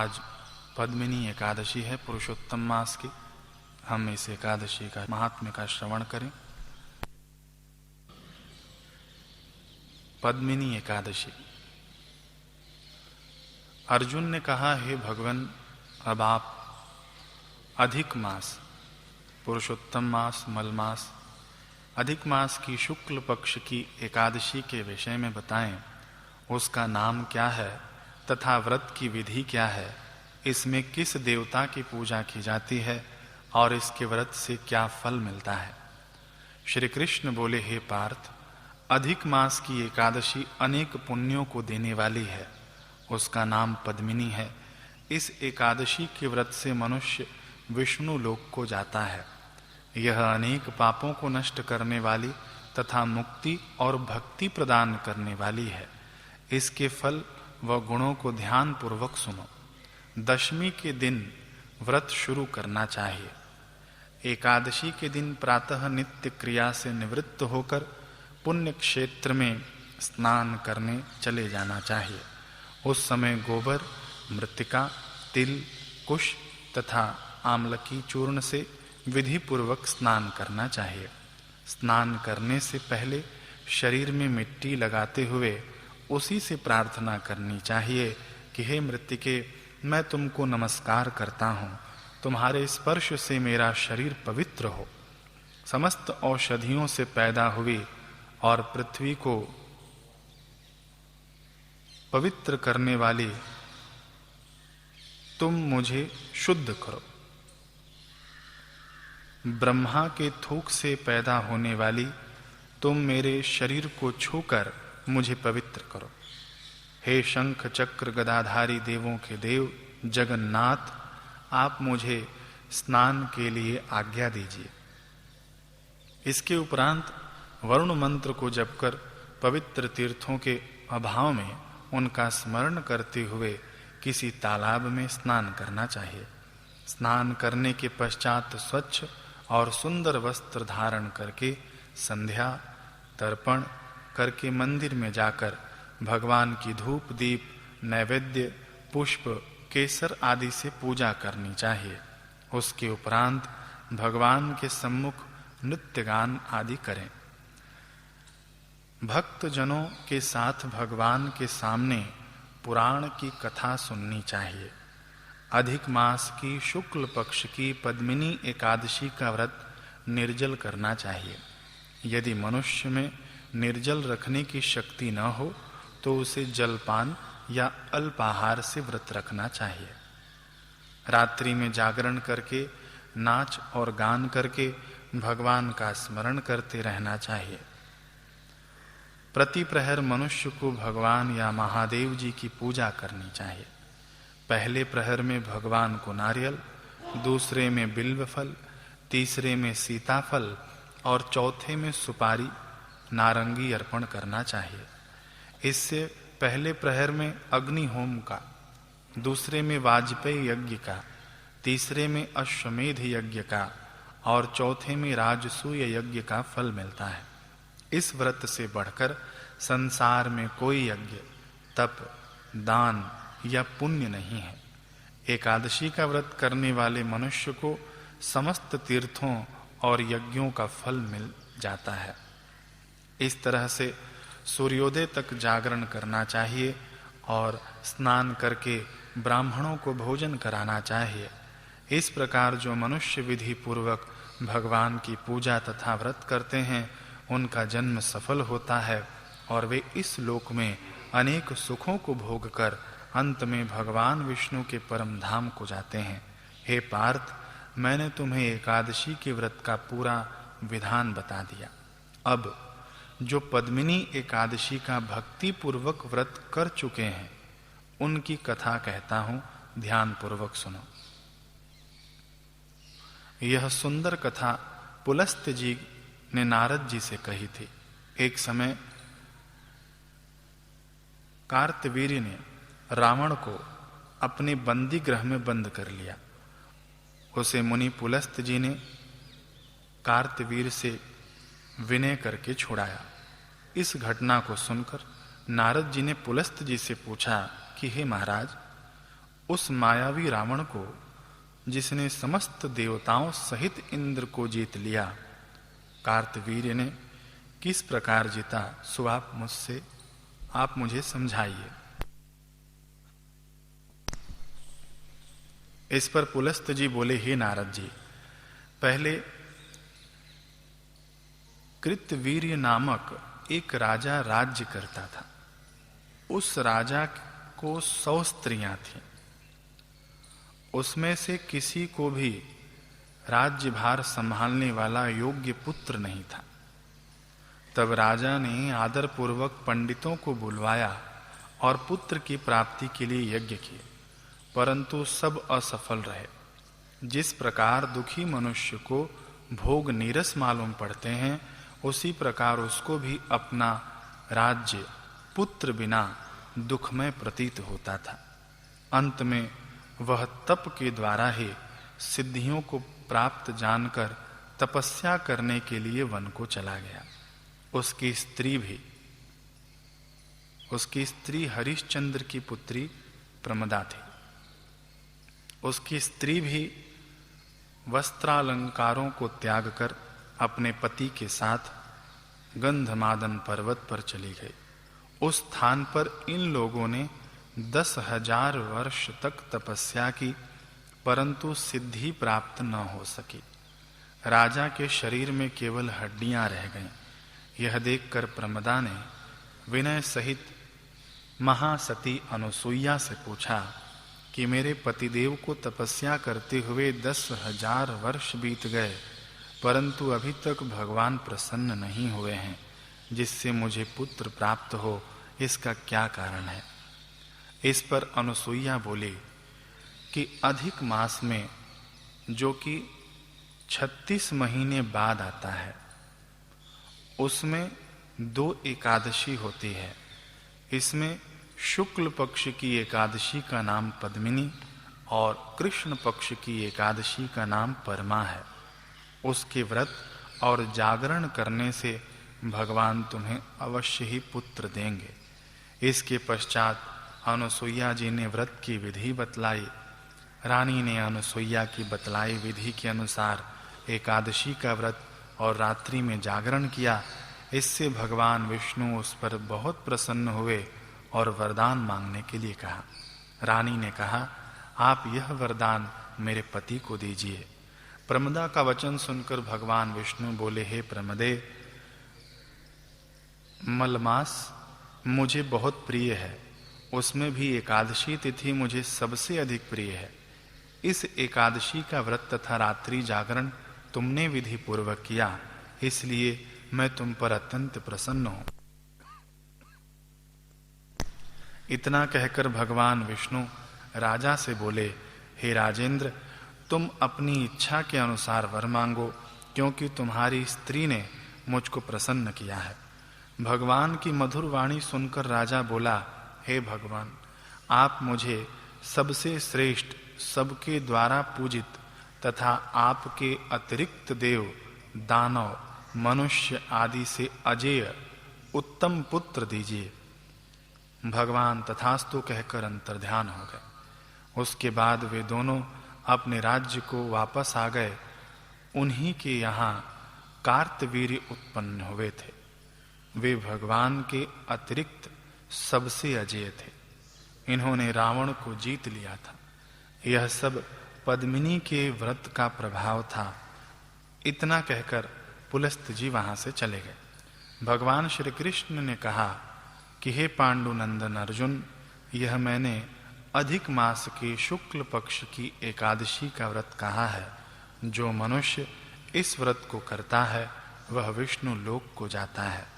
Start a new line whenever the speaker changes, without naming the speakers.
आज पद्मिनी एकादशी है, पुरुषोत्तम मास की। हम इस एकादशी का महात्म्य का श्रवण करें। पद्मिनी एकादशी। अर्जुन ने कहा, हे भगवान, अब आप अधिक मास, पुरुषोत्तम मास, मल मास, अधिक मास की शुक्ल पक्ष की एकादशी के विषय में बताएं। उसका नाम क्या है तथा व्रत की विधि क्या है, इसमें किस देवता की पूजा की जाती है और इसके व्रत से क्या फल मिलता है। श्री कृष्ण बोले, हे पार्थ, अधिक मास की एकादशी अनेक पुण्यों को देने वाली है। उसका नाम पद्मिनी है। इस एकादशी के व्रत से मनुष्य विष्णु लोक को जाता है। यह अनेक पापों को नष्ट करने वाली तथा मुक्ति और भक्ति प्रदान करने वाली है। इसके फल व गुणों को ध्यान पूर्वक सुनो। दशमी के दिन व्रत शुरू करना चाहिए। एकादशी के दिन प्रातः नित्य क्रिया से निवृत्त होकर पुण्य क्षेत्र में स्नान करने चले जाना चाहिए। उस समय गोबर, मृत्तिका, तिल, कुश तथा आमलकी चूर्ण से विधि पूर्वक स्नान करना चाहिए। स्नान करने से पहले शरीर में मिट्टी लगाते हुए उसी से प्रार्थना करनी चाहिए कि हे मृत्तिके, मैं तुमको नमस्कार करता हूँ। तुम्हारे स्पर्श से मेरा शरीर पवित्र हो। समस्त औषधियों से पैदा हुई और पृथ्वी को पवित्र करने वाली तुम मुझे शुद्ध करो। ब्रह्मा के थूक से पैदा होने वाली तुम मेरे शरीर को छूकर मुझे पवित्र करो। हे शंख चक्र गदाधारी देवों के देव जगन्नाथ, आप मुझे स्नान के लिए आज्ञा दीजिए। इसके उपरांत वरुण मंत्र को जपकर पवित्र तीर्थों के अभाव में उनका स्मरण करते हुए किसी तालाब में स्नान करना चाहिए। स्नान करने के पश्चात स्वच्छ और सुंदर वस्त्र धारण करके संध्या तर्पण करके मंदिर में जाकर भगवान की धूप दीप नैवेद्य पुष्प केसर आदि से पूजा करनी चाहिए। उसके उपरांत भगवान के सम्मुख नृत्य गान आदि करें। भक्त जनों के साथ भगवान के सामने पुराण की कथा सुननी चाहिए। अधिक मास की शुक्ल पक्ष की पद्मिनी एकादशी का व्रत निर्जल करना चाहिए। यदि मनुष्य में निर्जल रखने की शक्ति न हो तो उसे जलपान या अल्पाहार से व्रत रखना चाहिए। रात्रि में जागरण करके नाच और गान करके भगवान का स्मरण करते रहना चाहिए। प्रति प्रहर मनुष्य को भगवान या महादेव जी की पूजा करनी चाहिए। पहले प्रहर में भगवान को नारियल, दूसरे में बिल्व फल, तीसरे में सीताफल और चौथे में सुपारी नारंगी अर्पण करना चाहिए। इससे पहले प्रहर में अग्नि होम का, दूसरे में वाजपेय यज्ञ का, तीसरे में अश्वमेध यज्ञ का और चौथे में राजसूय यज्ञ का फल मिलता है। इस व्रत से बढ़कर संसार में कोई यज्ञ, तप, दान या पुण्य नहीं है। एकादशी का व्रत करने वाले मनुष्य को समस्त तीर्थों और यज्ञों का फल मिल जाता है। इस तरह से सूर्योदय तक जागरण करना चाहिए और स्नान करके ब्राह्मणों को भोजन कराना चाहिए। इस प्रकार जो मनुष्य विधि पूर्वक भगवान की पूजा तथा व्रत करते हैं, उनका जन्म सफल होता है और वे इस लोक में अनेक सुखों को भोगकर अंत में भगवान विष्णु के परम धाम को जाते हैं। हे पार्थ, मैंने तुम्हें एकादशी के व्रत का पूरा विधान बता दिया। अब जो पद्मिनी एकादशी का भक्ति पूर्वक व्रत कर चुके हैं, उनकी कथा कहता हूं, ध्यान पूर्वक सुनो। यह सुंदर कथा पुलस्त्य जी ने नारद जी से कही थी। एक समय कार्तवीर्य ने रावण को अपने बंदी गृह में बंद कर लिया। उसे मुनि पुलस्त्य जी ने कार्तवीर्य से विनय करके छुड़ाया। इस घटना को सुनकर नारद जी ने पुलस्त्य जी से पूछा कि हे महाराज, उस मायावी रावण को, जिसने समस्त देवताओं सहित इंद्र को जीत लिया, कार्तवीर्य ने किस प्रकार जीता, सो आप मुझे समझाइए। इस पर पुलस्त जी बोले, हे नारद जी, पहले कृतवीर्य नामक एक राजा राज्य करता था। उस राजा को 100 स्त्रियां थीं। उसमें से किसी को भी राज्यभार संभालने वाला योग्य पुत्र नहीं था। तब राजा ने आदर पूर्वक पंडितों को बुलवाया और पुत्र की प्राप्ति के लिए यज्ञ किए, परंतु सब असफल रहे। जिस प्रकार दुखी मनुष्य को भोग नीरस मालूम पड़ते हैं, उसी प्रकार उसको भी अपना राज्य पुत्र बिना दुखमय प्रतीत होता था। अंत में वह तप के द्वारा ही सिद्धियों को प्राप्त जानकर तपस्या करने के लिए वन को चला गया। उसकी स्त्री हरिश्चंद्र की पुत्री प्रमदा थी। उसकी स्त्री भी वस्त्रालंकारों को त्याग कर अपने पति के साथ गंधमादन पर्वत पर चली गई। उस स्थान पर इन लोगों ने 10,000 वर्ष तक तपस्या की, परंतु सिद्धि प्राप्त न हो सकी। राजा के शरीर में केवल हड्डियां रह गईं। यह देखकर प्रमदा ने विनय सहित महासती अनुसुईया से पूछा कि मेरे पतिदेव को तपस्या करते हुए 10,000 वर्ष बीत गए, परंतु अभी तक भगवान प्रसन्न नहीं हुए हैं, जिससे मुझे पुत्र प्राप्त हो, इसका क्या कारण है? इस पर अनुसुईया बोली कि अधिक मास में, जो कि 36 महीने बाद आता है, उसमें 2 एकादशी होती है। इसमें शुक्ल पक्ष की एकादशी का नाम पद्मिनी और कृष्ण पक्ष की एकादशी का नाम परमा है। उसके व्रत और जागरण करने से भगवान तुम्हें अवश्य ही पुत्र देंगे। इसके पश्चात अनुसुईया जी ने व्रत की विधि बतलाई। रानी ने अनुसुईया की बतलाई विधि के अनुसार एकादशी का व्रत और रात्रि में जागरण किया। इससे भगवान विष्णु उस पर बहुत प्रसन्न हुए और वरदान मांगने के लिए कहा। रानी ने कहा, आप यह वरदान मेरे पति को दीजिए। प्रमदा का वचन सुनकर भगवान विष्णु बोले, हे प्रमदे, मलमास मुझे बहुत प्रिय है, उसमें भी एकादशी तिथि मुझे सबसे अधिक प्रिय है। इस एकादशी का व्रत तथा रात्रि जागरण तुमने विधि पूर्वक किया, इसलिए मैं तुम पर अत्यंत प्रसन्न हूं। इतना कहकर भगवान विष्णु राजा से बोले, हे राजेंद्र, तुम अपनी इच्छा के अनुसार वर मांगो, क्योंकि तुम्हारी स्त्री ने मुझको प्रसन्न किया है। भगवान की मधुर वाणी सुनकर राजा बोला, हे भगवान, आप मुझे सबसे श्रेष्ठ, सबके द्वारा पूजित तथा आपके अतिरिक्त देव, दानव, मनुष्य आदि से अजेय उत्तम पुत्र दीजिए। भगवान तथास्तु कहकर अंतर्ध्यान हो गए। उसके बाद वे दोनों अपने राज्य को वापस आ गए। उन्हीं के यहाँ कार्तवीर्य उत्पन्न हुए थे। वे भगवान के अतिरिक्त सबसे अजेय थे। इन्होंने रावण को जीत लिया था। यह सब पद्मिनी के व्रत का प्रभाव था। इतना कहकर पुलस्त जी वहां से चले गए। भगवान श्री कृष्ण ने कहा कि हे पांडुनंदन अर्जुन, यह मैंने अधिक मास के शुक्ल पक्ष की एकादशी का व्रत कहा है। जो मनुष्य इस व्रत को करता है, वह विष्णु लोक को जाता है।